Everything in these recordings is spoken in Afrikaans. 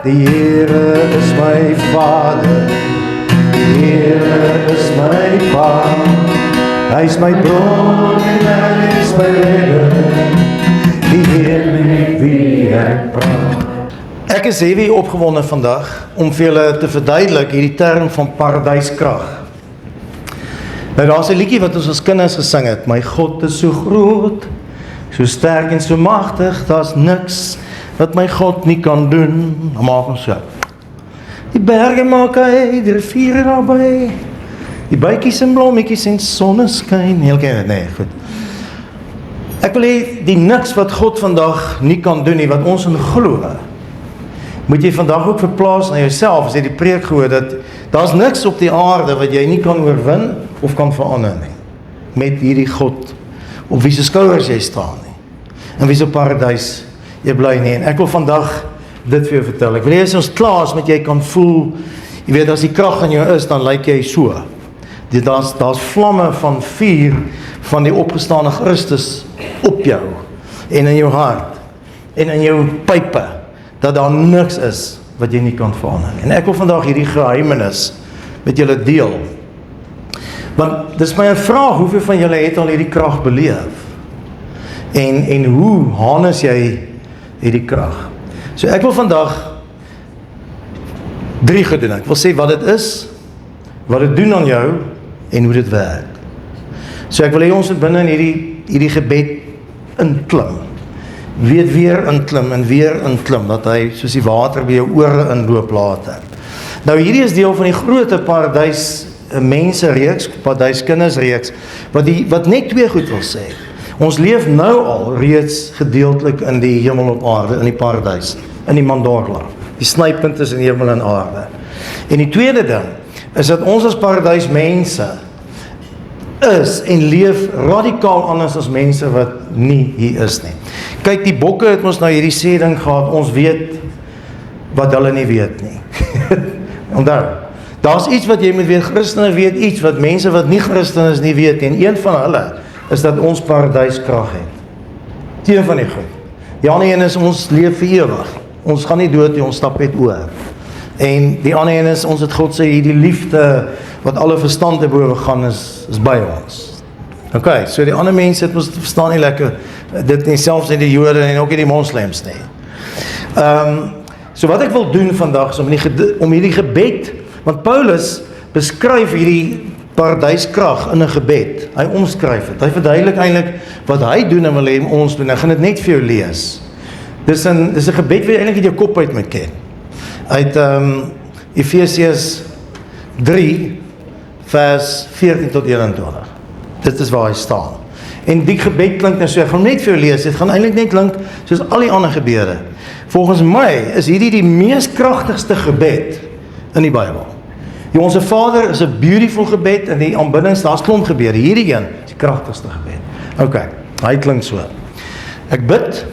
Die Here is my Vader, die Here is my Pa. Hy is my bron en hy is my redder, die Heer met wie ek praat. Ek is heavy opgewonde vandag om vir julle te verduidelik hierdie term van paradyskrag. Nou daar's 'n liedjie wat ons as kinders gesing het. My God is so groot, so sterk en so magtig, daar's niks wat my God nie kan doen. Dan maak ons so. Die berge maak hy, die riviere naby, die bytjies en blommetjies en sonneskyn. Heel ken nee, goed. Ek wil hê die niks wat God vandag nie kan doen nie, wat ons in glo, moet jy vandag ook verplaas na jouself, as jy die preek gehoor, dat daar's niks op die aarde wat jy nie kan oorwin of kan verander nie, met hierdie God, op wie se skouers jy staan nie, en wie se paradys jy bly nie, en ek wil vandag dit vir jou vertel. Ek wil hê as ons klaar is met jy kan voel, jy weet as die krag in jou is, dan lyk jy so, daar's vlamme van vuur, van die opgestane Christus op jou, en in jou hart, en in jou pype, dat daar niks is wat jy nie kan verander. En ek wil vandag hierdie geheimenis met julle deel. Want dis my 'n vraag, hoeveel van julle het al hierdie krag beleef? En hoe harness jy hierdie krag? So ek wil vandag 3 goed doen. Ek wil sê wat dit is, wat dit doen aan jou en hoe dit werk. So ek wil hê ons moet binne in hierdie gebed inklim. Weer inklim en weer inklim, dat hy soos die water by jou ore inloop later. Nou hierdie is deel van die grote paradys mense reeks, paradys kinders reeks, wat net 2 goed wil sê. Ons leef nou al reeds gedeeltelik in die hemel op aarde, in die paradys, in die mandala, die snypunt is in hemel en aarde. En die tweede ding, is dat ons as paradys mense, is en leef radikaal anders as mense wat nie hier is nie. Kyk, die bokke het ons nou hierdie sê ding gehad, ons weet wat hulle nie weet nie. Onthou, daar's iets wat jy moet weet, Christene weet iets wat mense wat nie Christen is nie weet, en een van hulle is dat ons paradyskrag het. Een van die goed. Die ander een is ons leef vir ewig. Ons gaan nie dood nie, ons stap net oor. En die ander een is, ons het God sê, hierdie liefde wat alle verstand te boven gaan is by ons. Ok, so die ander mense het ons verstaan nie lekker, dit nie, selfs nie die Jode en ook nie die moslems nie. So wat ek wil doen vandag is om hierdie gebed, want Paulus beskryf hierdie paradyskrag in 'n gebed. Hy omskryf dit. Hy verduidelik eintlik wat hy doen en wil hê ons doen. Ek gaan dit net vir jou lees. Dis 'n gebed wat jy eintlik in jou kop uit moet ken. Uit Efesiërs 3 vers 14 tot 21. Dit is waar hy staan. En die gebed klink nou so, ek gaan net vir jou lees, dit gaan eintlik net klink soos al die ander gebede. Volgens my is hierdie die mees kragtigste gebed in die Bybel. Die Onse Vader is 'n beautiful gebed, en die aanbiddings, daar's klomp gebede, hierdie een is die kragtigste gebed. Ok, hy klink so. Ek bid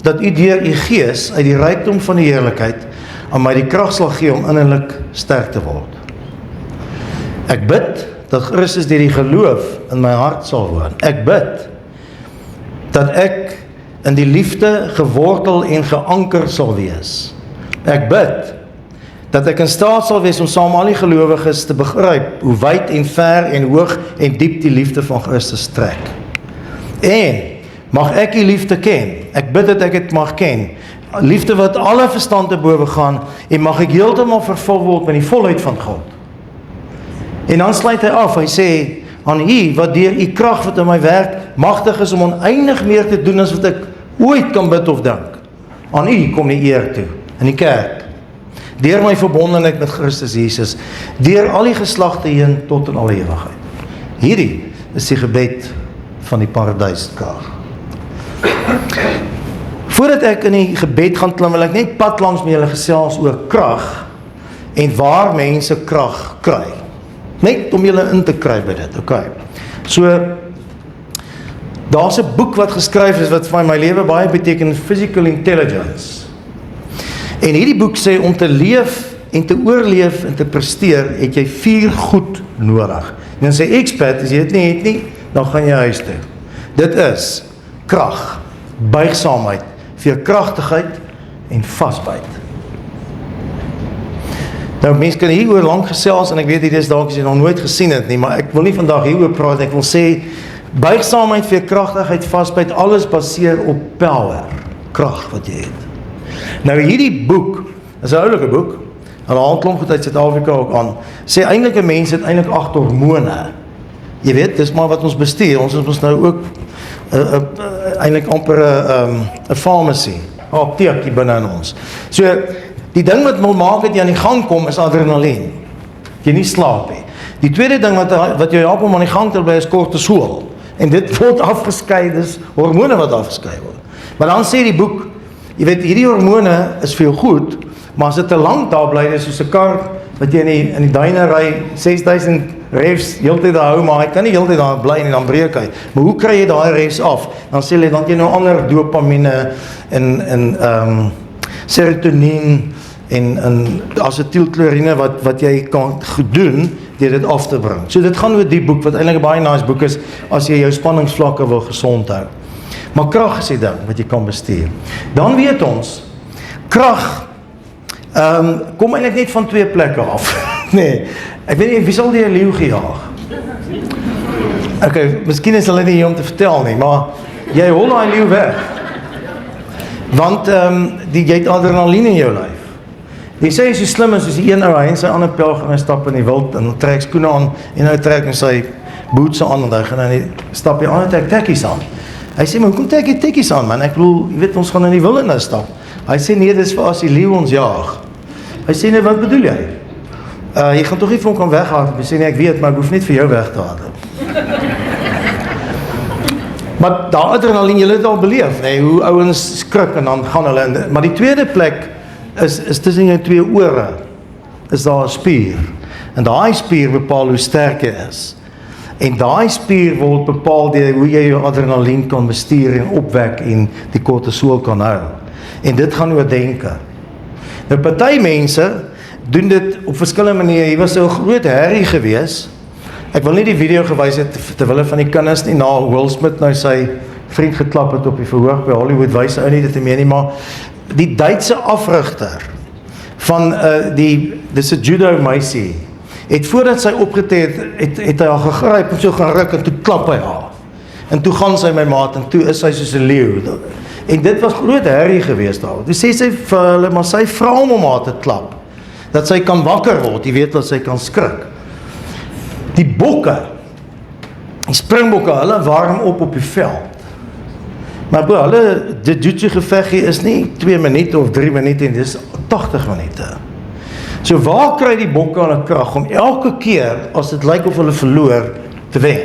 dat u deur u gees uit die rykdom van die heerlikheid aan my die krag sal gee om innerlik sterk te word. Ek bid dat Christus deur die geloof in my hart sal woon. Ek bid dat ek in die liefde gewortel en geanker sal wees. Ek bid dat ek in staat sal wees om saam al die gelowiges te begryp hoe wyd en ver en hoog en diep die liefde van Christus trek. En mag ek die liefde ken. Ek bid dat ek dit mag ken. Liefde wat alle verstand te boven gaan, en mag ek heeltemal vervul word met die volheid van God. En dan sluit hy af, hy sê, aan u wat deur u krag wat in my werk magtig is om oneindig meer te doen as wat ek ooit kan bid of dink. Aan u kom die eer toe, in die kerk. Deur my verbondenheid met Christus Jesus, deur al die geslagte heen tot in alle ewigheid. Hierdie is die gebed van die paradyskrag. Voordat ek in die gebed gaan klim, wil ek net pad langs met julle gesels oor krag en waar mense krag kry. Net om julle in te kry by dit, ok. So, daar's 'n boek wat geskryf is wat vir my lewe baie beteken, Physical Intelligence. En hierdie boek sê, om te leef en te oorleef en te presteer, het jy 4 goed nodig. En dan sê expert, as jy dit nie het nie, dan gaan jy huis toe. Dit is krag, buigsaamheid, veerkragtigheid en vasbyt. Nou, mense kan hieroor lank gesels, en ek weet dit is dalk as jy nog nooit gesien het nie, maar ek wil nie vandag hieroor praat, ek wil sê, buigsaamheid, veerkragtigheid, vasbyt, alles baseer op power, krag wat jy het. Nou hierdie boek, is 'n oulike boek, hulle haal klomp goed uit Suid-Afrika ook aan, sê eintlik 'n mens het eintlik 8 hormone. Jy weet, dis maar wat ons bestuur, ons is nou ook eintlik amper 'n pharmacy, 'n apteek hier binne in ons. So, die ding wat wil maak dat jy aan die gang kom is adrenalien. Jy nie slaap nie. Die tweede ding wat jou help om aan die gang te bly is kortisol. En dit word afgeskei, dis hormone wat afgeskei word. Maar dan sê die boek, jy weet, hierdie hormone is vir jou goed, maar as dit te lank daar bly, dis soos 'n kar wat jy in die duine ry, 6000 refs heeltyd daar hou, maar hy kan nie heeltyd daar bly en dan breek hy. Maar hoe kry jy daai refs af? Dan sê hulle, dan het jy nou ander dopamine en serotonien en asetielklorine wat jy kan doen deur dit af te bring. So dit gaan oor die boek wat eintlik 'n baie nice boek is as jy jou spanningsvlakke wil gesond hou. Maar krag is die ding wat jy kan bestuur. Dan weet ons, krag kom eintlik net van 2 plekke af. Nee, ek weet nie, wie sal die leeu gejaag? Okay, miskien is hulle nie hier om te vertel nie, maar jy hol daai leeu weg. Want jy het adrenalien in jou lyf. Jy sê jy so slim is soos die een ou, hy en sy ander pelg en hy stap in die wild en trek skoene aan en hy trek en sy boots aan en hy gaan en stap die ander trek tekkies aan. Hy sê, maar hoekom trek jy tekkies aan man? Ek bedoel, jy weet ons gaan in die wildernis stap. Hy sê nee, dis vir as die leeu ons jaag. Hy sê nee, wat bedoel jy? Jy gaan toch nie vir hom kan weghardloop. Hy sê nee, ek weet, maar ek hoef net vir jou weg te hardloop. Maar daar adrenalien, julle het al beleef, nee, hoe ouens skrik en dan gaan hulle, maar die tweede plek is tussen jou 2 ore, is daar 'n spier, en daai spier bepaal hoe sterk jy is, en daai spier word bepaal deur hoe jy jou adrenalien kan bestuur en opwek en die kortisol kan hou, en dit gaan oor denke. Nou party mense doen dit op verskillende maniere. Hier was so 'n groot herrie gewees. Ek wil nie die video gewys het terwille van die kinders nie, na Will Smith nou sy vriend geklap het op die verhoog by Hollywood, wys ou nie dit mee nie, maar die Duitse afrigter van dis 'n judo meisie, het voordat sy opgetree het hy haar gegryp en so gaan ruk en toe klap hy haar. En toe gaan sy my maat en toe is sy soos 'n leeu. En dit was groot herrie geweest daar. Toe sê sy vir hulle, maar sy vra hom om haar te klap, dat sy kan wakker word, jy weet dat sy kan skrik. Die bokke, die springbokke, hulle warm op die veld. Maar bro, hulle, dit jutsu geveggie is nie 2 minute of 3 minute, dit is 80 minute. So waar kry die bokke hulle krag om elke keer, as dit lyk of hulle verloor, te wen?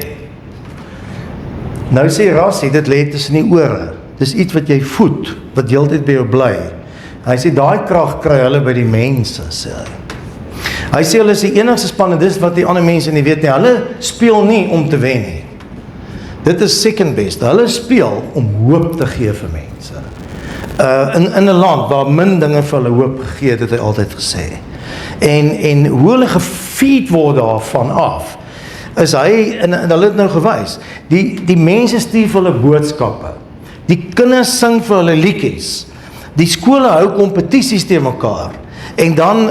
Nou sê Rassie, dit lê tussen die ore. Dis iets wat jy voed, wat heeltyd by jou bly. Hy sê, daai krag kry hulle by die mense, sê hy. Hy sê, hulle is die enigste span, en dis wat die ander mense nie weet nie, hulle speel nie om te wen nie. Dit is second best, hulle speel om hoop te gee vir mense. In 'n land waar min dinge vir hulle hoop gegee het hy altyd gesê. En hoe hulle gefeed word daarvan af, is hy, en hulle het nou gewys, die mense stuur vir hulle boodskappe, die kinders sing vir hulle liedjies, die skole hou kompetisies teen mekaar, en dan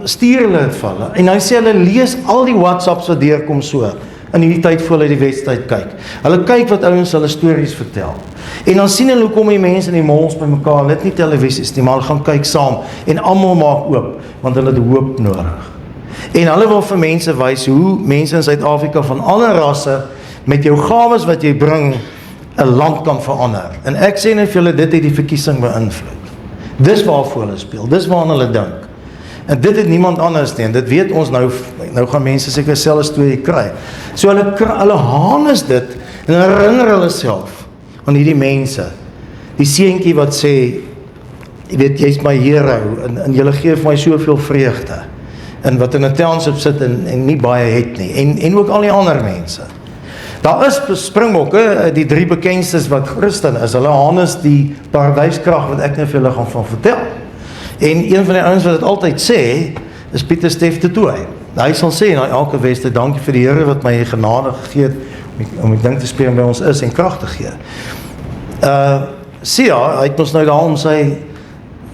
stuur hulle dit vir hulle, en hy sê hulle lees al die WhatsApps wat deurkom so, in die tyd voor hulle die wedstryd kyk. Hulle kyk wat ouens hulle stories vertel. En dan sien hulle hoe kom die mense in die malls by mekaar, net nie televisies nie, maar hulle gaan kyk saam, en almal maak oop, want hulle het hoop nodig. En hulle wil vir mense wys hoe mense in Suid-Afrika van alle rasse, met jou gawes wat jy bring, 'n land kan verander. En ek sê net vir julle, dit het die verkiesing beïnvloed. Dis waarvoor hulle speel, dis waaraan hulle dink. En dit het niemand anders nie, en dit weet ons nou gaan mense seker selfe storie kry. So hulle harness dit, en herinner hulle self aan hierdie mense. Die seentjie wat sê, jy weet, jy's my hero, en julle gee vir my soveel vreugde, en wat in 'n township sit en nie baie het nie, en ook al die ander mense. Daar is springbokke, die 3 bekendstes wat Christen is, hulle harness die paradyskrag wat ek net vir julle gaan van vertel. En een van die ouens wat dit altyd sê, is Pieter Steff de Tooy. Hy sal sê na elke wedstryd, dankie vir die Here wat my genade gegee het, om die ding te speel by ons is en krag te gee. Sia, hy het ons nou daar om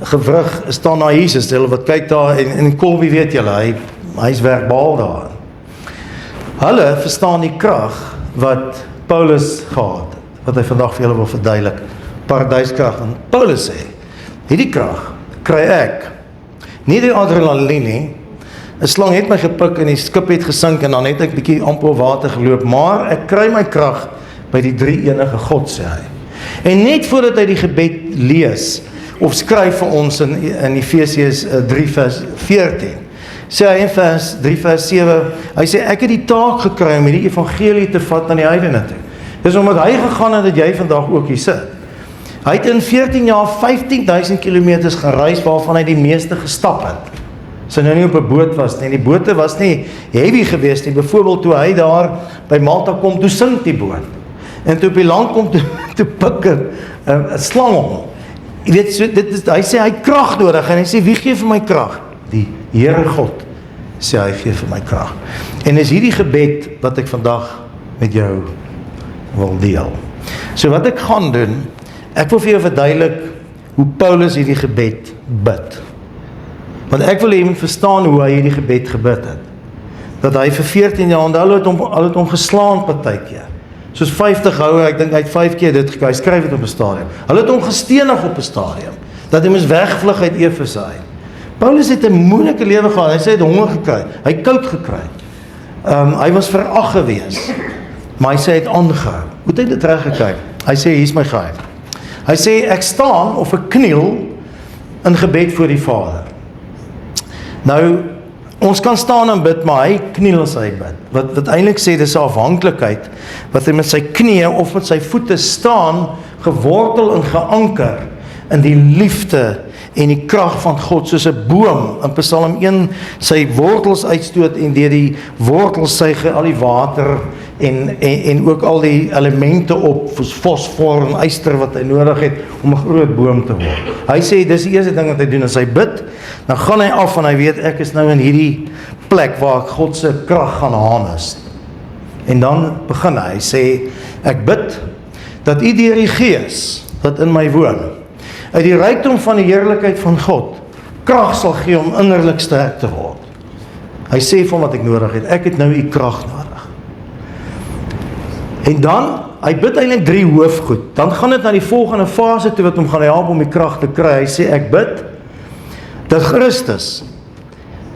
gewrig staan na Jesus, hulle wat kyk daar, en Colby weet julle, hy is werkbaal daar. Hulle verstaan die krag wat Paulus gehad het, wat hy vandag vir julle wil verduidelik, paradyskrag, en Paulus sê, hierdie krag kry ek, nie die adrenaline nie, 'n slang het my gepik en die skip het gesink en dan het ek bietjie amper op water geloop, maar ek kry my krag by die drie enige God, sê hy. En net voordat hy die gebed lees, of skryf vir ons in Efesiërs 3 vers 14, sê hy in vers 3 vers 7, hy sê, ek het die taak gekry om die evangelie te vat aan die heidene toe. Dis omdat hy gegaan het dat jy vandag ook hier sit. Hy het in 14 jaar 15.000 kilometers gereis, waarvan hy die meeste gestap het. Sy nou nie op 'n boot was nie, die bote was nie heavy geweest nie, byvoorbeeld toe hy daar by Malta kom, toe sink die boot, en toe op die land kom, toe pik 'n slang hom. Jy weet, so, hy sê, hy het krag nodig, en hy sê, wie gee vir my krag? Die Here God, sê hy gee vir my krag. En is hierdie gebed, wat ek vandag met jou wil deel. So wat ek gaan doen, ek wil vir jou verduidelik, hoe Paulus hierdie gebed bid. Want ek wil hê jy moet verstaan hoe hy hierdie gebed gebid het. Dat hy vir 14 jaar, en hulle het hom geslaan partykeer. Soos 50 houe, ek dink hy het 5 keer dit gekry, hy skryf dit op 'n stadium. Hulle het hom gestenig op 'n stadium, dat hy moes wegvlug uit Efese uit. Paulus het 'n moeilike lewe gehad, hy sê hy het honger gekry, hy het koud gekry. Hy was verag gewees, maar hy sê hy het aangehou. Hoe het hy dit reg gekry? Hy sê, hier is my geheim. Hy sê, ek staan of ek kniel in gebed voor die Vader. Nou, ons kan staan en bid, maar hy kniel as hy bid. Wat eintlik sê, dis 'n afhanklikheid, wat hy met sy knieë of met sy voete staan, gewortel en geanker in die liefde en die krag van God, soos 'n boom in Psalm 1 sy wortels uitstoot en deur die wortels suig al die water en ook al die elemente op, fosfor en yster wat hy nodig het om 'n groot boom te word. Hy sê, dis die eerste ding wat hy doen, as hy bid, dan gaan hy af en hy weet, ek is nou in hierdie plek waar ek God se krag gaan harness. En dan begin hy sê, ek bid, dat u deur die Gees, wat in my woon, uit die rykdom van die heerlikheid van God, krag sal gee om innerlik sterk te word. Hy sê van wat ek nodig het, ek het nou u krag nodig. En dan, hy bid eintlik 3 hoofgoed, dan gaan dit na die volgende fase toe, wat hom gaan help om die krag te kry. Hy sê, ek bid, dat Christus,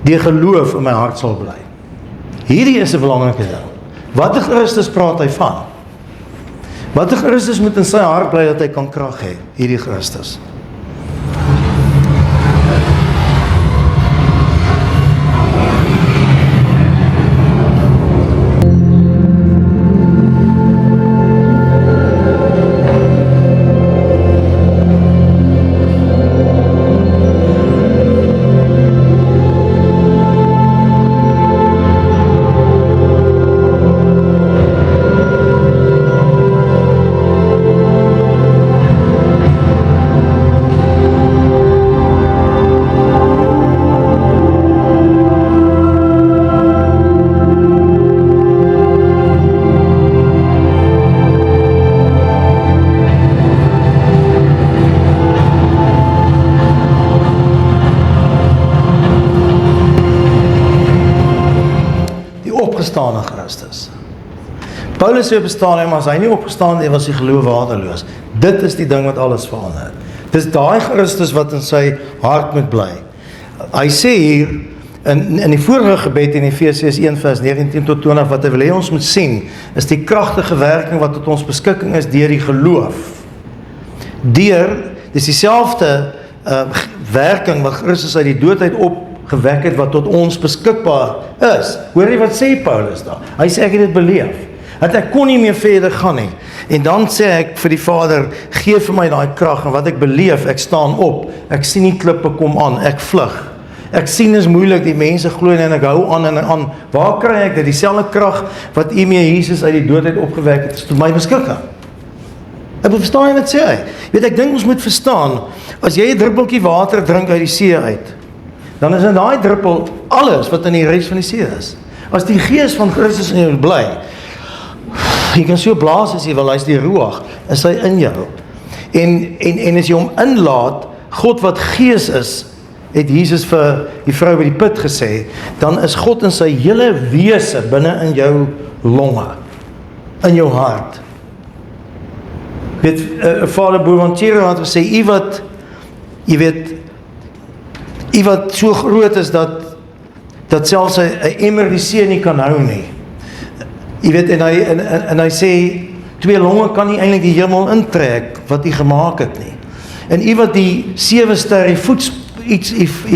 die geloof in my hart sal bly. Hierdie is 'n belangrike ding. Wat die Christus praat hy van? Wat die Christus moet in sy hart bly, dat hy kan krag hê, hierdie Christus. Opgestane Christus. Paulus sê op 'n stadium, as hy nie opgestaan het, was hy geloof waardeloos. Dit is die ding wat alles verander het. Dis daai Christus wat in sy hart moet bly. Hy sê hier, in die vorige gebed in Efesiërs 1 vers 19 tot 20, wat hy wil hê ons moet sien, is die kragtige werking wat tot ons beskikking is deur die geloof. Dis dieselfde werking wat Christus uit die dood uit opgewek het, wat tot ons beskikbaar is. Hoor jy wat sê Paulus daar? Hy sê, ek het dit beleef, dat ek kon nie meer verder gaan nie. En dan sê ek vir die Vader, gee vir my daai krag, en wat ek beleef, ek staan op, ek sien die klippe kom aan, ek vlug. Ek sien is moeilik, die mense glo en ek hou aan en aan. Waar kry ek dit? Dieselfde krag wat U mee Jesus uit die dood uit opgewek het, is tot my beskikking. Ek verstaan jy wat sê hy? Weet, ek dink ons moet verstaan, as jy 'n druppeltjie water drink uit die see uit, dan is in daai druppel alles wat in die res van die see is. As die Gees van Christus in jou bly, jy kan so blaas as jy wil, hy's die ruach, is hy in jou. En as jy hom inlaat, God wat gees is, het Jesus vir die vrou by die put gesê, dan is God in sy hele wese binne in jou longe, in jou hart. Weet, Vader Boermantjero het gesê, u wat so groot is dat selfs 'n emmer die see nie kan hou nie. Jy weet, en hy sê, 2 longe kan nie eintlik die hemel intrek wat u gemaak het nie. En u wat die 7 ster, die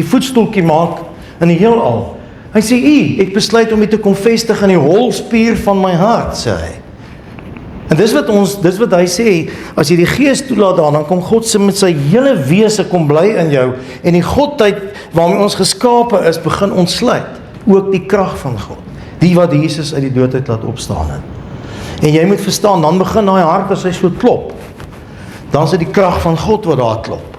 voetstoeltjie maak in die heelal. Hy sê, ek besluit om u te kom vestig in die holspier van my hart, sê hy. En dis wat hy sê, as jy die Gees toelaat dan kom God se met sy hele wese kom bly in jou, en die godheid waarmee ons geskape is, begin ontsluit, ook die krag van God, die wat Jesus uit die doodheid laat opstaan het. En jy moet verstaan, dan begin daai hart as hy so klop, dan is dit die krag van God wat daar klop,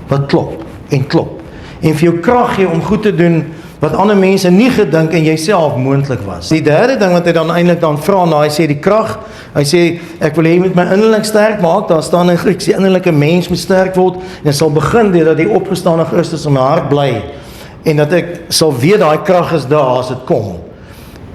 wat klop, en vir jou krag gee om goed te doen, wat ander mense nie gedink en jouself moontlik was. Die derde ding wat hy dan eintlik dan vra, hy sê die krag, hy sê, ek wil hê jy moet my innerlik sterk maak, daar staan in Grieks, die innerlike mens moet sterk word, en sal begin dat die opgestane Christus in my hart bly, en dat ek sal weet daai krag is daar as dit kom.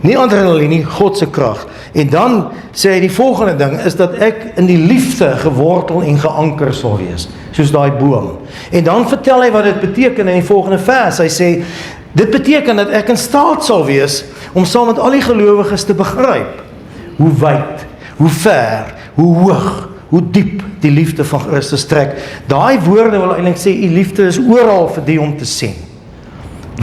Nie adrenaline nie, God se krag. En dan sê hy die volgende ding, is dat ek in die liefde gewortel en geanker sal wees, soos daai boom. En dan vertel hy wat dit beteken in die volgende vers, hy sê, dit beteken dat ek in staat sal wees, om saam met al die gelowiges te begryp, hoe wyd, hoe ver, hoe hoog, hoe diep die liefde van Christus trek. Daai woorde wil eintlik sê, die liefde is oral vir die om te sien.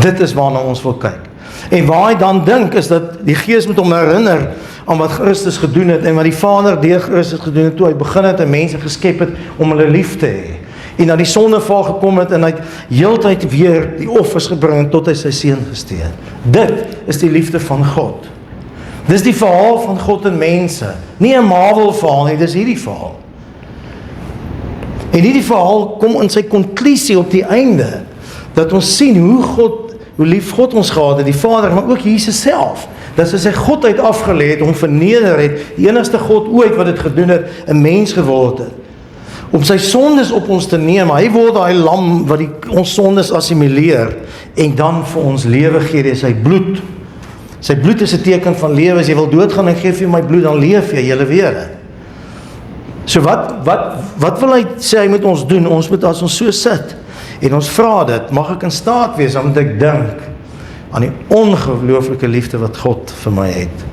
Dit is waarna ons wil kyk. En waar hy dan dink, is dat die Gees moet hom herinner aan wat Christus gedoen het, en wat die Vader deur Christus gedoen het, toe hy begin het en mense geskep het, om hulle lief te hê. En na die sondeval gekom het, en hy het heeltyd weer die offers gebring, tot hy sy seun gestuur het. Dit is die liefde van God. Dis die verhaal van God en mense. Nie 'n Marvel verhaal nie, dis hierdie verhaal. En hierdie verhaal kom in sy konklusie op die einde, dat ons sien hoe lief God ons gehad het, die Vader, maar ook Jesus self, dat hy sy godheid afgelê het, hom verneder het, die enigste God ooit wat dit gedoen het, 'n mens geword het, om sy sondes op ons te neem. Hy word daai lam wat ons sondes assimileer, en dan vir ons lewe gee deur sy bloed. Sy bloed is 'n teken van lewe. As jy wil doodgaan en gee vir my bloed, dan leef jy hele ware. So wat wil hy sê hy moet ons doen? Ons moet, as ons so sit en ons vra dit, mag ek in staat wees, omdat ek dink aan die ongelooflike liefde wat God vir my het.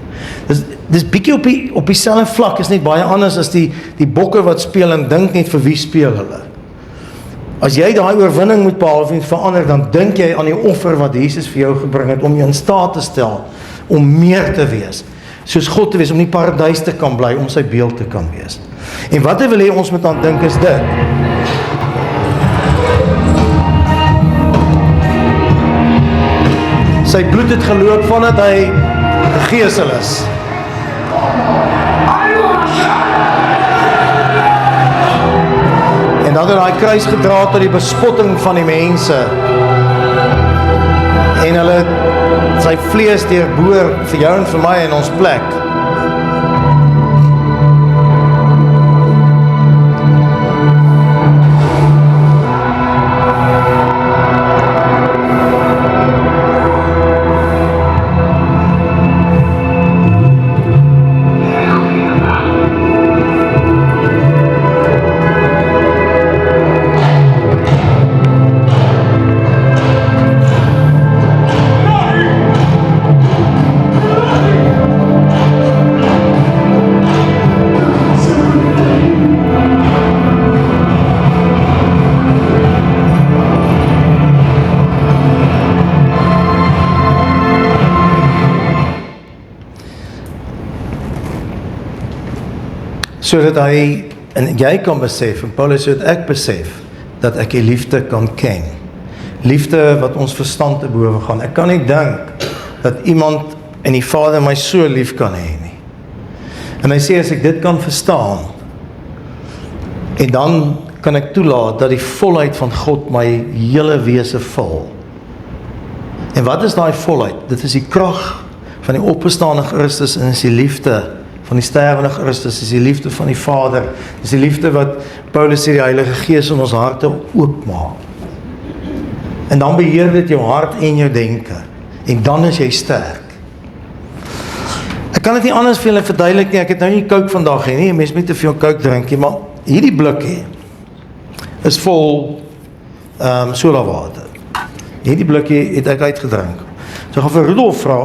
Dis bietjie op dieselfde vlak, is net baie anders as die bokke wat speel en dink net vir wie speel hulle. As jy daai oorwinning moet behaal of iets verander, dan dink jy aan die offer wat Jesus vir jou gebring het, om jou in staat te stel om meer te wees, soos God te wees, om die paradys te kan bly, om sy beeld te kan wees. En wat hy wil hê ons moet aan dink is dit. Sy bloed het geloop vandat hy gesel is. En dan het hy kruis gedra tot die bespotting van die mense. En hulle het sy vlees deurboor vir jou en vir my in ons plek. Sodat hy, en jy kan besef, en Paulus sodat ek besef, dat ek die liefde kan ken. Liefde wat ons verstand te bowe gaan. Ek kan nie dink, dat iemand en die Vader my so lief kan hê nie. En hy sê, as ek dit kan verstaan, en dan kan ek toelaat, dat die volheid van God my hele wese vul. En wat is daai volheid? Dit is die krag van die opgestane Christus, en is die liefde van die sterwende Christus, dis die liefde van die Vader, dis die liefde wat Paulus sê die Heilige Gees in ons harte oopmaak. En dan beheer dit jou hart en jou denke, en dan is jy sterk. Ek kan dit nie anders vir julle verduidelik nie, ek het nou nie Coke vandag nie, mens moet te veel Coke drink nie, maar hierdie blikkie is vol sodawater. Hierdie blikkie het ek uitgedrink. So ek gaan vir Rudolf vra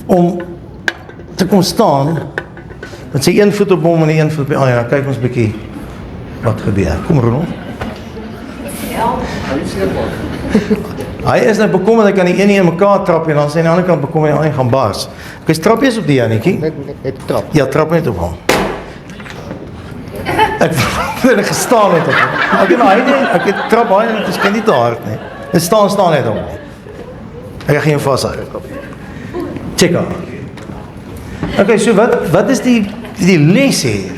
om te kom staan met sy een voet op hom en die een voet op die ander. Kyk ons bietjie wat gebeur. Kom Rudolf. Hy is nou bekommerd, hy kan die ene in mekaar trap en dan sê aan die ander kant bekommerd, die ander gaan bars. Ek trap eens op die Janetjie. Net trap. Ja, trap net op hom. Ek het gestaan net op hom. Ek het trap baie en dit is nie te hard nie. Ek staan net op hom. Ek gaan jou vashou. Check out. Okay, so wat is die les hier?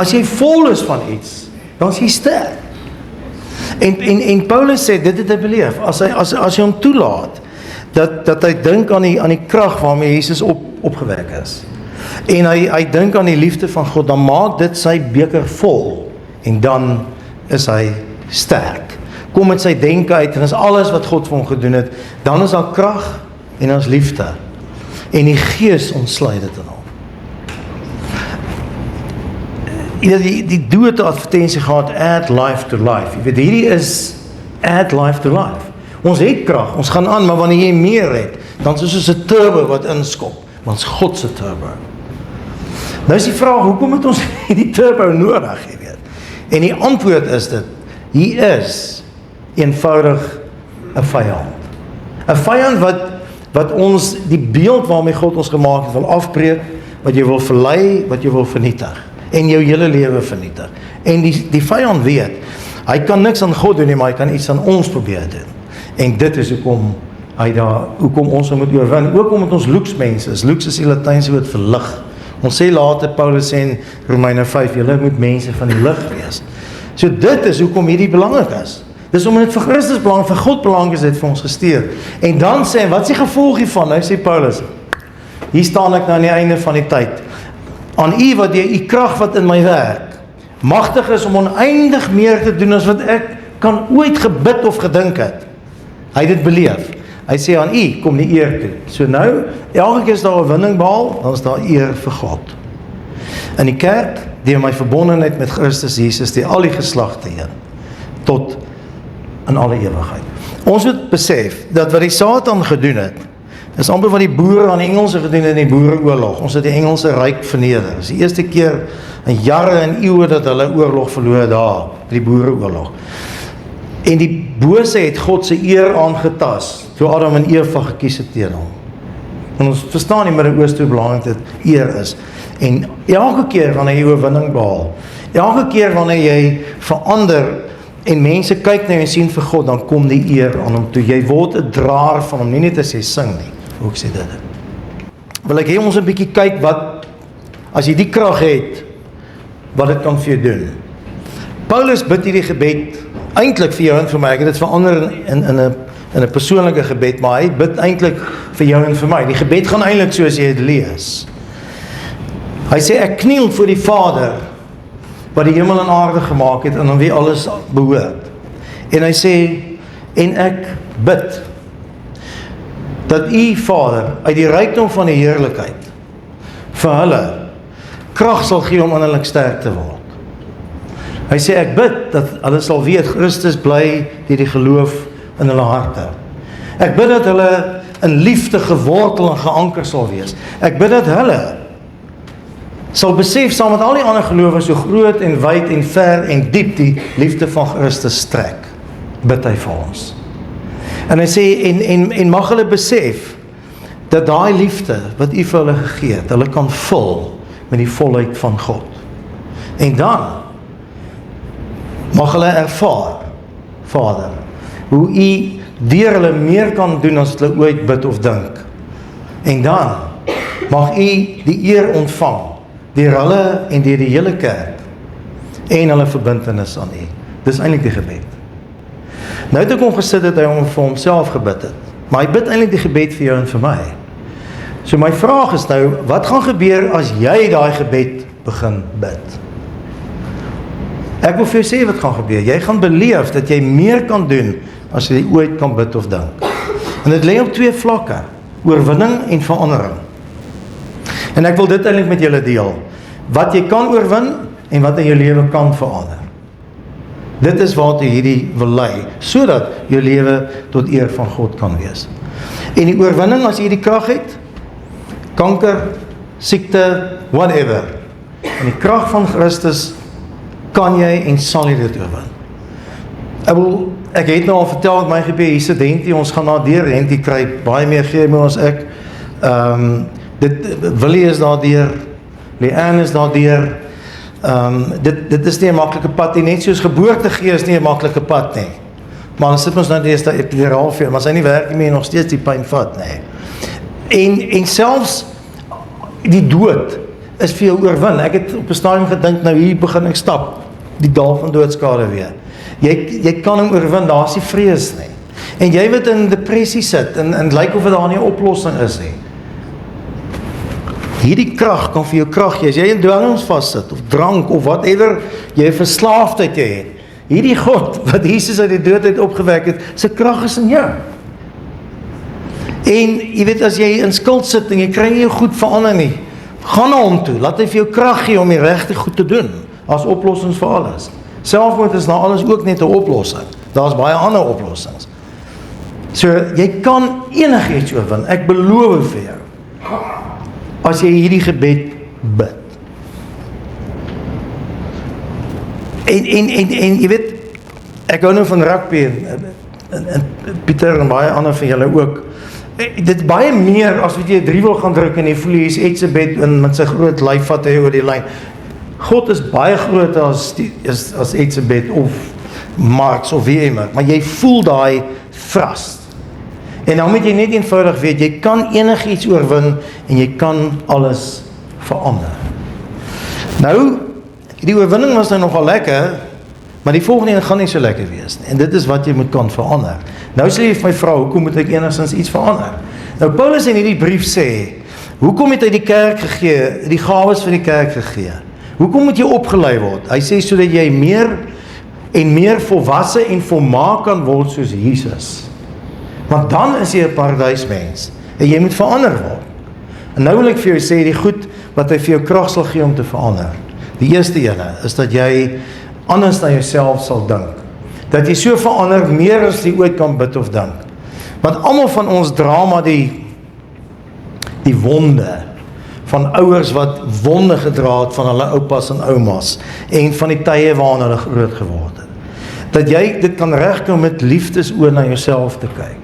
As jy vol is van iets, dan is jy sterk. En Paulus sê, dit het hy beleef, as hy hom toelaat, dat hy dink aan die krag waarmee Jesus opgewek is, en hy dink aan die liefde van God, dan maak dit sy beker vol, en dan is hy sterk. Kom met sy denke uit, en is alles wat God vir hom gedoen het, dan is daar krag, en dan is liefde, en die Gees ontsluit dit in hom. Die dood advertensie gehad, add life to life. Jy weet, hierdie is add life to life. Ons het krag, ons gaan aan, maar wanneer jy meer het, dan is het soos 'n turbo wat inskop, want is God se turbo. Nou is die vraag, hoekom het ons die turbo nodig, jy weet? En die antwoord is dit, hier is eenvoudig 'n vyand. 'n vyand wat ons, die beeld waarmee God ons gemaak het, wil afbreek, wat jy wil verlei, wat jy wil vernietig. En jou hele lewe vernietig. En die vyand weet, hy kan niks aan God doen nie, maar hy kan iets aan ons probeer doen. En dit is hoekom ons moet oorwin, ook omdat ons looksmense is. Looks is die Latynse woord vir lig. Ons sê later, Paulus sê in Romeine 5, julle moet mense van die lig wees. So dit is hoekom hierdie belangrik is. Dis omdat dit vir Christus belangrik, vir God belangrik is, dit vir ons gestuur. En dan sê hy, wat is die gevolg hiervan? Nou sê Paulus, hier staan ek nou aan die einde van die tyd. Aan u wat die krag wat in my werk, magtig is om oneindig meer te doen as wat ek kan ooit gebid of gedink het. Hy het dit beleef. Hy sê aan u kom die eer toe. So nou, elke keer as daar 'n oorwinning behaal, dan is daar eer vir God. In die kerk, deur my verbondenheid met Christus Jesus, die al die geslagte heen, tot in alle ewigheid. Ons moet besef, dat wat die Satan gedoen het, is amper wat die boere aan die Engelse gedoen het in die boereoorlog. Ons het die Engelse ryk verneder. Dis die eerste keer in jare en eeue dat hulle oorlog verloor daar, die boereoorlog. En die bose het God se eer aangetas, toe Adam en Eva gekies het teen hom. En ons verstaan die Midde-Ooste hoe belangrik dit eer is. En elke keer wanneer jy oorwinning behaal, elke keer wanneer jy verander, en mense kyk na jou en sien vir God, dan kom die eer aan hom toe. Jy word 'n draer van hom, nie net as jy sing nie. Hoe ek sê dit. Wil ek hê ons 'n bietjie kyk wat, as jy die krag het, wat dit kan vir jou doen. Paulus bid hierdie gebed, eintlik vir jou en vir my, ek het dit verander in 'n persoonlike gebed, maar hy bid eintlik vir jou en vir my. Die gebed gaan eintlik soos jy dit lees. Hy sê, ek kniel voor die Vader, wat die hemel en aarde gemaak het, en aan wie alles behoort. En hy sê, en ek bid, dat u Vader, uit die rykdom van die heerlikheid, vir hulle, krag sal gee om innerlik sterk te word. Hy sê, ek bid, dat hulle sal weet, Christus bly deur die geloof in hulle harte. Ek bid dat hulle in liefde gewortel en geanker sal wees. Ek bid dat hulle sal besef, saam met al die ander gelowiges, so groot en wyd en ver en diep die liefde van Christus strek, bid hy vir ons. En hy sê, en mag hulle besef, dat daai liefde, wat u vir hulle gegee het, hulle kan vul met die volheid van God. En dan, mag hulle ervaar, Vader, hoe u deur hulle meer kan doen, as hulle ooit bid of dink. En dan, mag u die eer ontvang, deur hulle en deur die hele kerk, en hulle verbintenis aan u. Dis eintlik die gebed. Nou het ek hom gesit, dat hy hom vir homself gebid het, maar hy bid eintlik die gebed vir jou en vir my. So my vraag is nou, wat gaan gebeur as jy daai gebed begin bid? Ek wil vir jou sê wat gaan gebeur. Jy gaan beleef dat jy meer kan doen as jy ooit kan bid of dink. En dit lê op 2 vlakke, oorwinning en verandering. En ek wil dit eintlik met julle deel. Wat jy kan oorwin en wat in jou lewe kan verander. Dit is waartoe hierdie wil lei, sodat jou lewe tot eer van God kan wees. En die oorwinning, as jy die krag het, kanker, siekte, whatever. En die krag van Christus kan jy en sal jy dit oorwin. Ek het nou al vertel met my gebeur, hier sit Hentie, ons gaan na deur, Hentie kry baie meer chemo as ek. Willie is daar deur, Leanne is daar deur. Dit is nie 'n maklike pad nie, net soos geboorte gee is nie 'n maklike pad nie. Maar dan sit ons nou deesdae epiduraal vir, maar sy nie werk nie meer nog steeds die pyn vat nie. En selfs die dood is vir jou oorwin. Ek het op 'n stadium gedink, nou hier begin ek stap, die dal van doodskade weer. Jy kan hom oorwin, daar is nie vrees nie. En jy wat in depressie sit, en lyk of daar nie 'n oplossing is nie. Hierdie krag kan vir jou krag gee, as jy in dwelms vassit, of drank, of whatever, jy verslaafdheid jy het. Hierdie God, wat Jesus uit die dood uit opgewek het, sy krag is in jou. En, jy weet, as jy in skuld sit, en jy kry nie jou goed verander nie, gaan na hom toe, laat hy vir jou krag gee om die regte goed te doen, as oplossings vir alles. Selfmoord is na alles ook net 'n oplossing, daar is baie ander oplossings. So, jy kan enigiets oorwin, ek beloof vir jou, as jy hierdie gebed bid. En jy weet, ek hou nou van rugby, en Pieter en baie ander van julle ook, dit baie meer as wat jy 3 wil gaan druk en jy voel jy is Etzebeth en met sy groot lyf vat hy oor die lyn. God is baie groter as Etzebeth of Marx of wie immer, maar jy voel daai thrust. En dan moet jy net eenvoudig weet, jy kan enigiets oorwin en jy kan alles verander. Nou, die oorwinning was nou nogal lekker, maar die volgende een gaan nie so lekker wees nie. En dit is wat jy moet kan verander. Nou sê jy vir my vrou, hoekom moet ek enigstens iets verander? Nou Paulus in hierdie brief sê, hoekom het hy die kerk gegee, die gawes van die kerk gegee? Hoekom moet jy opgelei word? Hy sê sodat jy meer en meer volwasse en volmaak kan word soos Jesus. Want dan is jy 'n paradysmens en jy moet verander word. En nou wil ek vir jou sê, die goed wat hy vir jou krag sal gee om te verander. Die eerste ene is dat jy anders na jouself sal dink. Dat jy so verander meer as jy ooit kan bid of dink. Want almal van ons dra maar die wonde van ouers wat wonde gedra het van hulle oupas en oumas en van die tye waarin hulle groot geword het. Dat jy dit kan regkom met liefdesoë na jouself te kyk.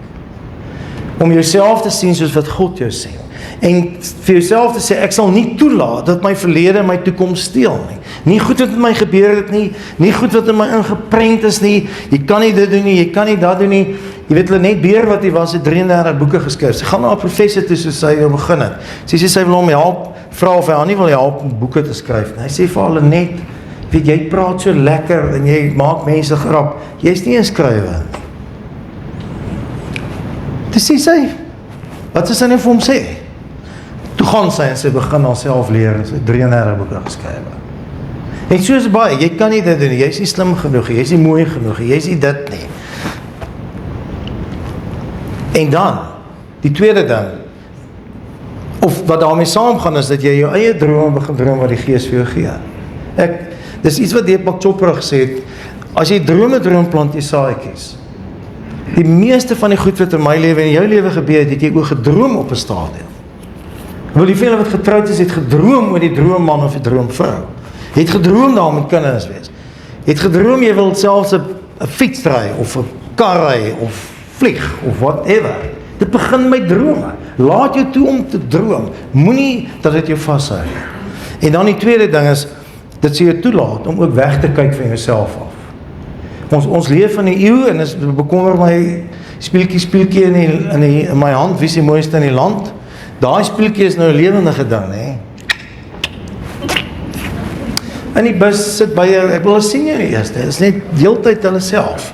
Om jouself te sien soos wat God jou sien. En vir jouself te sê, ek sal nie toelaat dat my verlede my toekoms steel nie. Nie goed wat met my gebeur het nie, nie goed wat in my ingeprent is nie, jy kan nie dit doen nie, jy kan nie dat doen nie. Jy weet, Lenet Beer wat hy was, het 33 boeke geskryf. Sy gaan na 'n professor toe soos sy begin het. Sy sê sy wil hom help, vra of hy haar nie wil help om boeke te skryf. En hy sê vir haar, Lenet, weet jy praat so lekker en jy maak mense grap. Jy's nie 'n skrywer. Toe sê sy, wat is sy nou vir hom sê? Toe gaan sy en sy begin haarself leer en sy 33 boeke geskryf. En soos baie, jy kan nie dit doen nie, jy is nie slim genoeg, jy is nie mooi genoeg, jy is nie dit nie. En dan, die tweede ding, of wat daarmee saamgaan is, dat jy jou eie droom begin droom wat die Gees vir jou gee. Dis iets wat Deepak Chopra gesê het, as jy drome droom, plant jy saadjies. Die meeste van die goed wat in my lewe en in jou lewe gebeur, het jy ook gedroom op 'n stadium. Wil die vele wat getroud is, het gedroom oor die droomman of die droomvrou. Het gedroom daar met kinders wees. Het gedroom jy wil selfs 'n fiets ry, of 'n kar ry, of vlieg, of whatever. Dit begin met drome. Laat jou toe om te droom. Moenie dat dit jou vashou. En dan die tweede ding is, dit sê jou toelaat om ook weg te kyk van jouself af. Ons leef in die eeu en is bekommer my speeltjie in my hand, wie is die mooiste in die land? Daai speeltjie is nou 'n lewendige ding, hè? In die bus sit by jou, ek wil sien jou die eerste, is net deeltyd hulle self.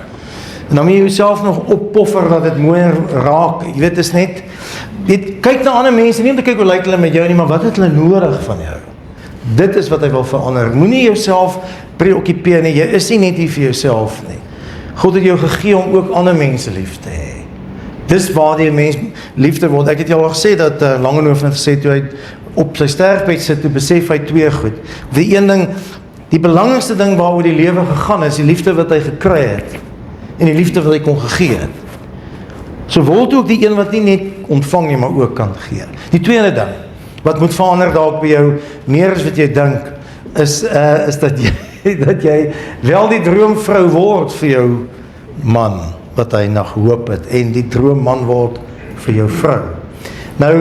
En dan moet jy jouself nog oppoffer dat dit mooier raak. Jy weet, is net, kyk na ander mense, nie om te kyk hoe lyk hulle met jou nie, maar wat het hulle nodig van jou? Dit is wat hy wil verander. Moenie jouself preoccupeer nie, jy is nie net hier vir jouself nie. God het jou gegee om ook ander mense lief te hê. Dis waar die mens liefde word. Ek het jou al gesê dat Langehoven gesê, toe hy op sy sterfbed sit, toe besef hy twee goed. Die een ding, die belangrikste ding waaroor die lewe gegaan is, die liefde wat hy gekry het, en die liefde wat hy kon gegee het. So word ook die een wat nie net ontvang nie, maar ook kan gee. Die tweede ding, wat moet verander dalk by jou, meer as wat jy dink, is dat jy wel die droomvrou word vir jou man, wat hy nog hoop het, en die droomman word vir jou vrou. Nou,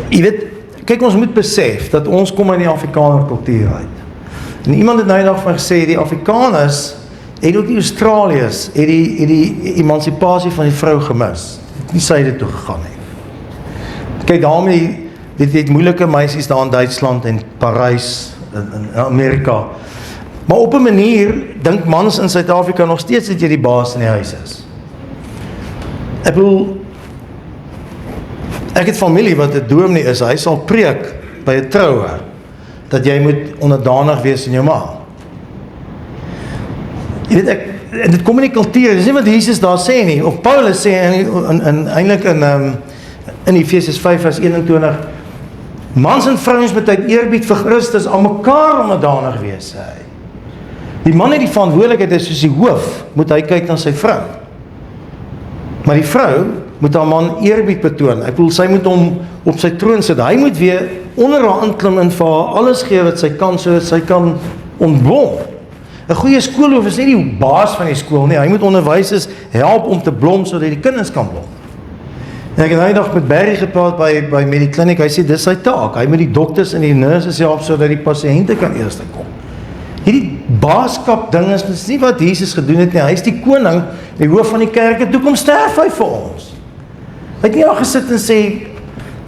jy weet, kyk, ons moet besef, dat ons kom in die Afrikaner kultuur uit. En iemand het nou eendag van gesê, die Afrikaners, en ook die Australiërs, het die emancipasie van die vrou gemis. Het nie syde toe gegaan nie. Kyk, daarmee, dit moeilike meisies daar in Duitsland en Parys, in Amerika. Maar op 'n manier, dink mans in Suid-Afrika nog steeds dat jy die baas in die huis is. Ek bedoel, ek het familie wat 'n dominee is, hy sal preek by 'n troue, dat jy moet onderdanig wees in jou ma. Jy weet, en dit kom in die kultuur, dis nie wat Jesus daar sê nie, of Paulus sê eintlik in Efesiërs 5 vers 21, mans en vrouens moet uit eerbied vir Christus aan mekaar onderdanig wees, sê hy. Die man het die verantwoordelikheid, is soos die hoof, moet hy kyk na sy vrou. Maar die vrou moet haar man eerbied betoon. Ek bedoel, sy moet hom op sy troon sit. Hy moet weer onder haar inklim en vir haar alles gee wat sy kan, sodat sy kan ontblom. 'n Goeie skoolhoof is nie die baas van die skool nie. Hy moet onderwysers help om te blom, sodat die kinders kan blom. En ek het nou eendag met Barry gepraat by Mediclinic. Hy sê, dis sy taak. Hy moet die dokters en die nurses help, sodat die pasiënte kan eers kom. Hierdie baaskap ding is nie wat Jesus gedoen het nie. Hy is die koning, die hoof van die kerk, en toe kom sterf hy vir ons. Hy het nie al gesit en sê,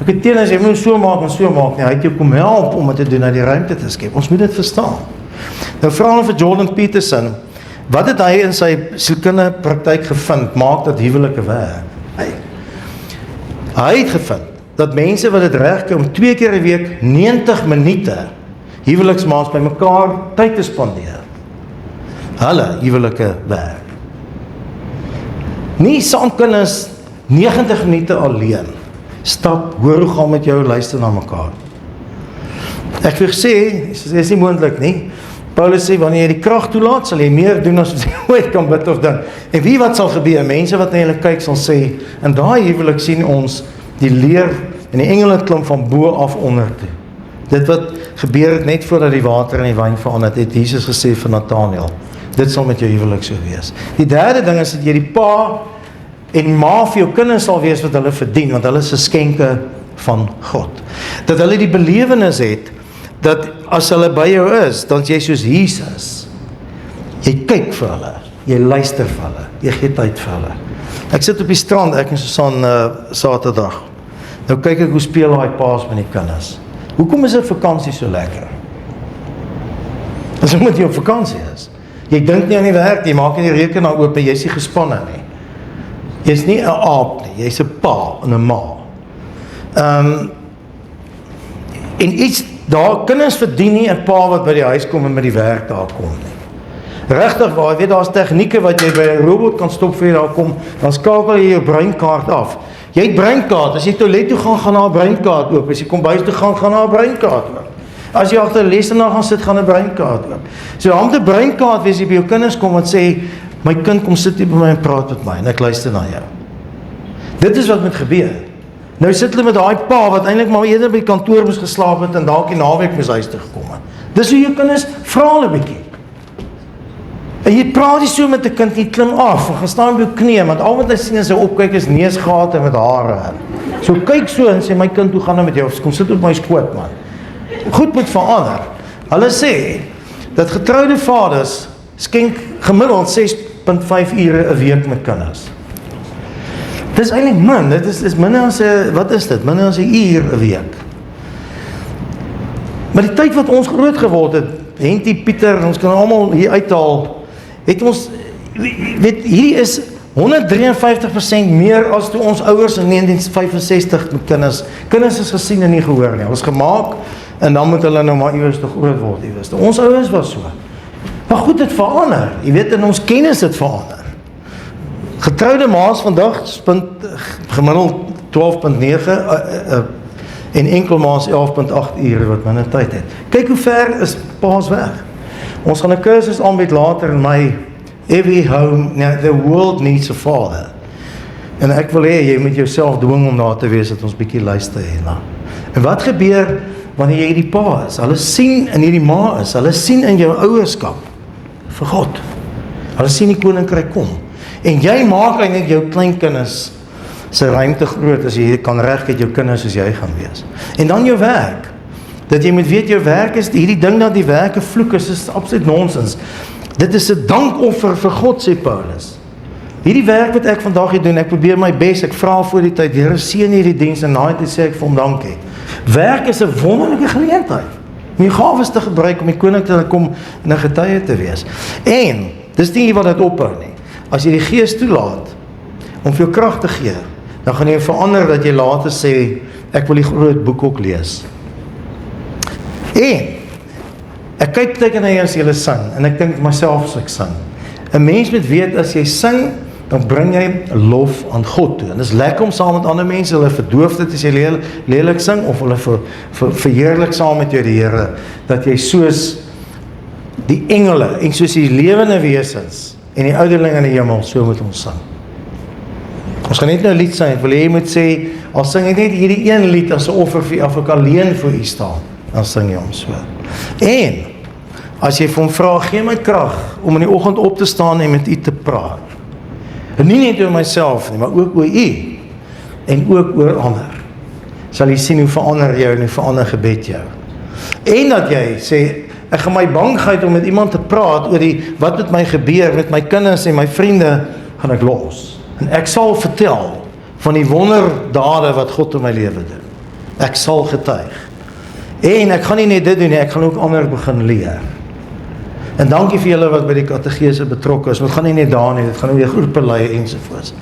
ek het teen as jy moet so maak en so maak nie. Hy het jou kom help om dit te doen, na die ruimte te skep. Ons moet dit verstaan. Nou vra hulle vir Jordan Peterson, wat het hy in sy sielkundige praktyk gevind, maak dat huwelike werk? Hy het gevind, dat mense wat dit reg kry om 2 keer 'n week, 90 minute, huweliksmaats by mekaar tyd te spandeer. Hulle huwelike werk. Nie saam kinders 90 minute alleen. Stap, hoor hoe gaan met jou, luister na mekaar. Ek wil sê, dit is nie moontlik nie. Paulus sê, wanneer jy die krag toelaat, sal jy meer doen as wat jy ooit kan bid of dink. En wie wat sal gebeur? Mense wat na julle kyk sal sê, en daai huwelik sien ons die leer en die engele klim van bo af onder toe. Dit wat gebeur het net voordat die water in die wyn verander het Jesus gesê vir Nathanael. Dit sal met jou huwelik so wees. Die derde ding is dat jy die pa en ma vir jou kinders sal wees wat hulle verdien, want hulle is 'n skenke van God. Dat hulle die belewenis het, dat as hulle by jou is, dan is jy soos Jesus. Jy kyk vir hulle, jy luister vir hulle, jy gee tyd vir hulle. Ek sit op die strand, ek en Susan Saterdag. Nou kyk ek hoe speel daai paas met die kinders. Hoekom is 'n vakansie so lekker? Dis omdat jy op vakansie is. Jy dink nie aan die werk, jy maak nie die rekenaar oop en jy is nie gespanne nie. Jy's nie 'n aap nie, jy's 'n pa en 'n ma. En iets, daar kinders verdien nie 'n pa wat by die huis kom en met die werk daar kom nie. Regtig waar, jy weet, daar's tegnieke wat jy by 'n robot kan stop vir jy daar kom, dan skakel jy jou breinkaart af. Jy het breinkaart, as jy toilet toe gaan na 'n breinkaart oop, as jy kom huis toe gaan na 'n breinkaart oop. As jy agter 'n lesenaar gaan sit, gaan 'n breinkaart oop. So daar moet 'n breinkaart wees, jy by jou kinders kom wat sê, my kind kom sit hier by my en praat met my, en ek luister na jou. Dit is wat moet gebeur. Nou sit hulle met daai pa, wat eintlik maar eerder by die kantoor moes geslaap het, en dalk die naweek moes huis toe gekom het. Dis hoe jou kinders vra hulle bietjie. En jy praat nie so met 'n kind, jy klim af, en gaan staan op jou knie, want al wat hy sien as hy opkyk is neusgate met hare. So kyk so en sê, my kind, hoe gaan dit met jou? Kom sit op my skoot, man. Goed moet verander. Hulle sê, dat getroude vaders skenk gemiddeld 6.5 ure 'n week met kinders. Dit is eintlik min, dit is minder as 'n, wat is dit? Minder as 'n uur 'n week. Maar die tyd wat ons groot geword het, Henty, Pieter, ons kan almal hier uithaal, het ons, weet, hierdie is 153% meer as toe ons ouers in 1965 met kinders. Kinders is gesien en nie gehoor nie. Hulle is gemaak en dan moet hulle nou maar iewers te groot word, iewers. Ons ouers was so. Maar goed, het verander. Jy weet, in ons kennis het verander. Getroude maas vandag gemiddeld 12.9 en enkel maas 11.8 ure wat minder tyd het. Kyk hoe ver is paas weg. Ons gaan 'n kursus aanbied later in my Every home, the world needs a father. En ek wil hê, jy moet jouself dwing om na te wees, dat ons bietjie luister hierna. En wat gebeur, wanneer jy hierdie pa is? Hulle sien in hierdie ma is, hulle sien in jou ouerskap, vir God. Hulle sien die koninkryk kom. En jy maak eintlik jou kleinkinders se ruimte groot, as jy kan regkry jou kinders soos jy gaan wees. En dan jou werk. Dat jy moet weet, jou werk is, hierdie ding dat die werk 'n vloek is absoluut nonsens. Dit is 'n dankoffer vir God, sê Paulus. Hierdie werk wat ek vandag hier doen, ek probeer my bes, ek vra voor die tyd, Here seën hierdie diens en na dit sê ek vir hom dankie. Werk is 'n wonderlike geleentheid om jou gawes te gebruik om die koning te kom en 'n getuie te wees. En dis nie wat dit ophou nie. As jy die Gees toelaat om vir jou krag te gee, dan gaan jy verander dat jy later sê, ek wil die groot boek ook lees. En ek kyk teken na jy as jy sing, en ek dink myself as ek sing. 'n Mens moet weet, as jy sing, dan bring jy lof aan God toe. En dit is lekker om saam met ander mense, hulle verdoof dit as jy lelik sing, of hulle verheerlik saam met jou die Here, dat jy soos die engele, en soos die lewende wesens, en die ouderlinge in die hemel, so moet ons sing. Ons gaan net nou 'n lied sing, ek wil hê jy moet sê, al sing ek net hierdie een lied, as 'n offer vir of ek alleen vir u staan, dan sing jy hom so. En, as jy vir hom vra, gee my krag, om in die oggend op te staan en met u te praat. En nie net oor myself nie, maar ook oor u, en ook oor ander. Sal jy sien hoe verander jou, en hoe verander gebed jou. En dat jy sê, ek gaan my bang gehad om met iemand te praat, oor wat met my gebeur, met my kinders en my vriende, gaan ek los. En ek sal vertel, van die wonderdade wat God in my lewe doen. Ek sal getuig. En ek gaan nie net dit doen nie, ek gaan ook ander begin leer. En dankie vir julle wat by die kategese betrokke is, want het gaan nie net daar nie, dit gaan ook weer groepe lei ensovoorts.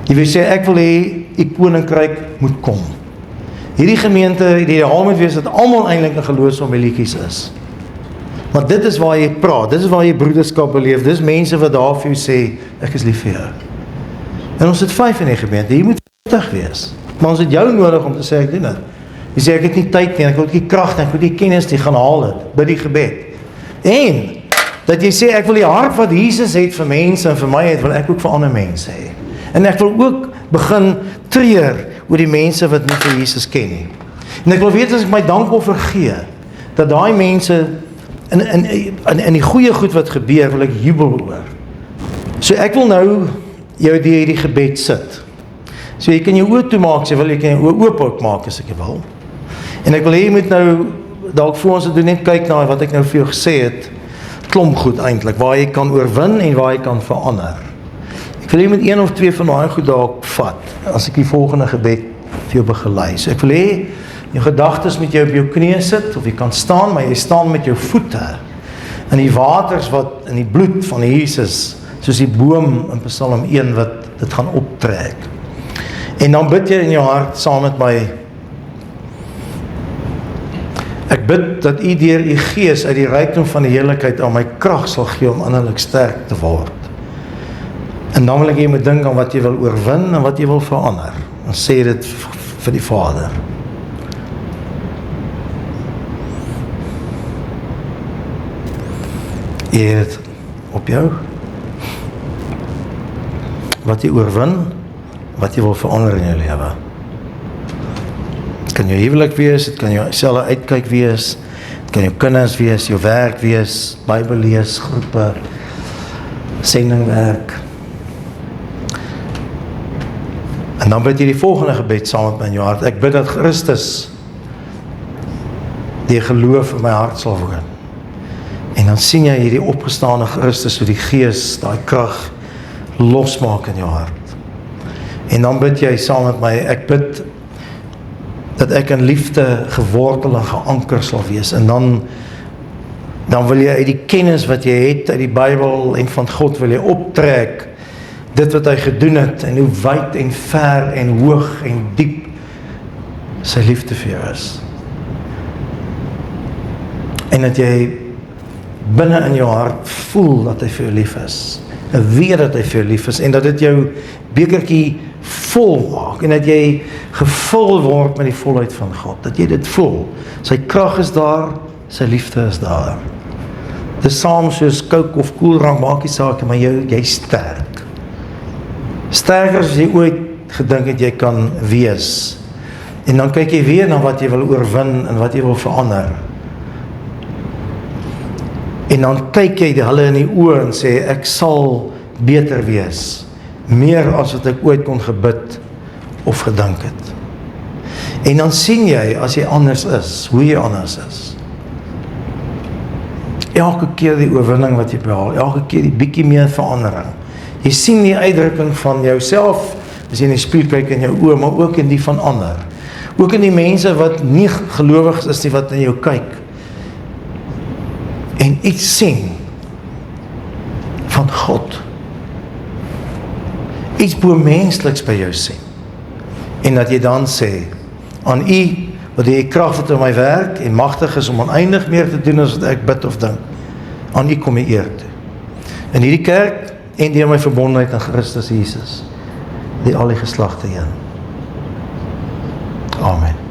Jy wil sê, ek wil hê, die koninkryk moet kom. Hierdie gemeente, die ideaal moet wees, dat almal eintlik 'n geloofsfamilietjies is. Maar dit is waar jy praat, dit is waar jy broederskap beleef, dit is mense wat daar vir jou sê, ek is lief vir jou. En ons het 5 in die gemeente, jy moet 50 wees. Maar ons het jou nodig om te sê, ek doen dit. Jy sê, ek het nie tyd nie, ek wil nie krag nie, ek wil nie kennis nie, gaan haal dit, by die gebed. En, dat jy sê, ek wil die hart wat Jesus het vir mense en vir my het, wil ek ook vir ander mense hê. En ek wil ook begin treur oor die mense wat nie vir Jesus ken nie. En ek wil weet, as ek my dankoffer gee, dat daai mense, in die goeie goed wat gebeur, wil ek jubel oor. So ek wil nou, jou die hierdie gebed sit. So jy kan jou oë toemaak, sê wil jy kan jou oë oop maak as ek wil. En ek wil hê jy moet nou, dalk voor ons het doen, net kyk na wat ek nou vir jou gesê het, klomp goed eintlik, waar jy kan oorwin en waar jy kan verander. Ek wil hê jy moet 1 of 2 van daai goed dalk vat, as ek die volgende gebed vir jou begelei. So ek wil hê, jou gedagtes met jou op jou knieë sit, of jy kan staan, maar jy staan met jou voete, in die waters wat, in die bloed van Jesus, soos die boom in Psalm 1 wat dit gaan optrek. En dan bid jy in jou hart saam met my. Ek bid dat u deur u Gees uit die rykdom van die heerlikheid aan my krag sal gee om innerlik sterk te word. En dan wil ek jy moet dink aan wat jy wil oorwin en wat jy wil verander. En sê dit vir die Vader. Jy het op jou. Wat jy oorwin, wat jy wil verander in jou lewe. Het kan jou huwelik wees, het kan jou selfe uitkyk wees, het kan jou kinders wees, jou werk wees, Bybel lees, groepe, sendingwerk. En dan bid jy die volgende gebed saam met my in jou hart. Ek bid dat Christus die geloof in my hart sal woon. En dan sien jy hierdie opgestane Christus, hoe die Gees, daai krag losmaak in jou hart. En dan bid jy saam met my, ek bid dat ek in liefde gewortel en geanker sal wees, en dan dan wil jy uit die kennis wat jy het uit die Bybel en van God wil jy optrek dit wat hy gedoen het en hoe wyd en ver en hoog en diep sy liefde vir jou is. En dat jy binne in jou hart voel dat hy vir jou lief is. En weet dat hy vir jou lief is en dat dit jou bekertjie vol maak en dat jy gevul word met die volheid van God. Dat jy dit voel. Sy krag is daar, sy liefde is daar. Dit is saam soos Coke of koelrank, maak nie saak, maar jy sterk. Sterker as jy ooit gedink het jy kan wees. En dan kyk jy weer na wat jy wil oorwin en wat jy wil verander. En dan kyk jy hulle in die oë en sê, ek sal beter wees. Meer as wat ek ooit kon gebid of gedink het. En dan sien jy, as jy anders is, hoe jy anders is. Elke keer die oorwinning wat jy behaal, elke keer die bietjie meer verandering. Jy sien die uitdrukking van jouself, as jy in die spieël kyk in jou oë, maar ook in die van ander. Ook in die mense wat nie gelowiges is nie, wat in jou kyk. En iets sien van God. Iets boemensliks by jou sien. En dat jy dan sê, aan U, wat die krag wat in my werk, en magtig is om oneindig meer te doen as wat ek bid of dink, aan U kom die eer toe. In hierdie kerk, en deur my verbondenheid aan Christus Jesus, die al die geslagte heen. Amen.